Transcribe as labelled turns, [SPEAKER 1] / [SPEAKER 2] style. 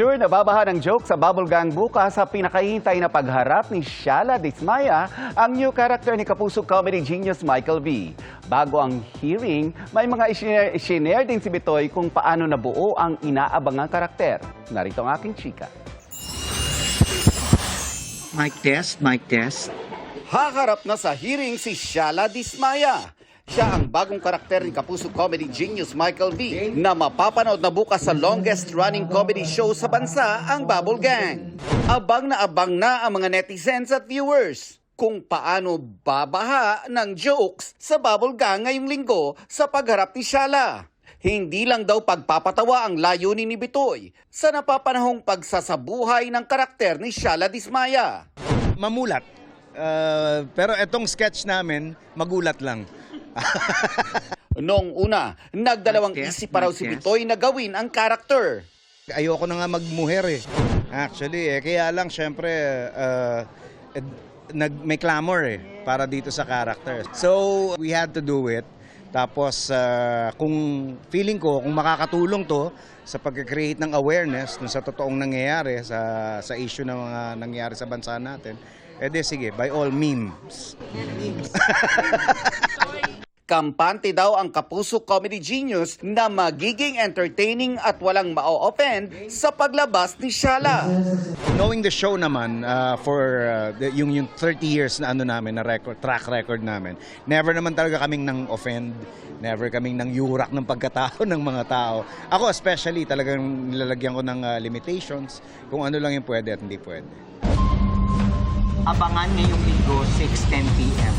[SPEAKER 1] Sure na babaha ng joke sa Bubble Gang bukas sa pinakahihintay na pagharap ni Shala Dismaya, ang new character ni Kapuso comedy genius Michael V. Bago ang hearing, may mga isinare din si Bitoy kung paano nabuo ang inaabangang karakter. Narito ang aking chika.
[SPEAKER 2] Mic test, mic test.
[SPEAKER 1] Haharap na sa hearing si Shala Dismaya. Siya ang bagong karakter ni Kapuso comedy genius Michael V. na mapapanood na bukas sa longest-running comedy show sa bansa, ang Bubble Gang. Abang na ang mga netizens at viewers kung paano babaha ng jokes sa Bubble Gang ngayong linggo sa pagharap ni Shala. Hindi lang daw pagpapatawa ang layunin ni Bitoy sa napapanahong pagsasabuhay ng karakter ni Shala Dismaya.
[SPEAKER 3] Mamulat. Pero itong sketch namin, magulat lang.
[SPEAKER 1] Noong una, nagdalawang isip pa raw si Bitoy na gawin ang karakter.
[SPEAKER 3] Ayoko na nga magmuher eh. Actually, kaya lang syempre may clamor eh para dito sa character. So, we had to do it. Tapos, kung feeling ko, kung makakatulong to sa pag-create ng awareness dun sa totoong nangyayari sa issue na mga nangyayari sa bansa natin, edi sige, by all means.
[SPEAKER 1] Kampante daw ang Kapuso comedy genius na magiging entertaining at walang ma-offend sa paglabas ni Shala.
[SPEAKER 3] Knowing the show naman, for yung 30 years na namin, na track record namin, never naman talaga kaming nang offend, never kaming nang yurak ng pagkatao ng mga tao. Ako especially, talagang nilalagyan ko ng limitations, kung ano lang yung pwede at hindi pwede.
[SPEAKER 2] Abangan ngayong linggo, 6:10 p.m.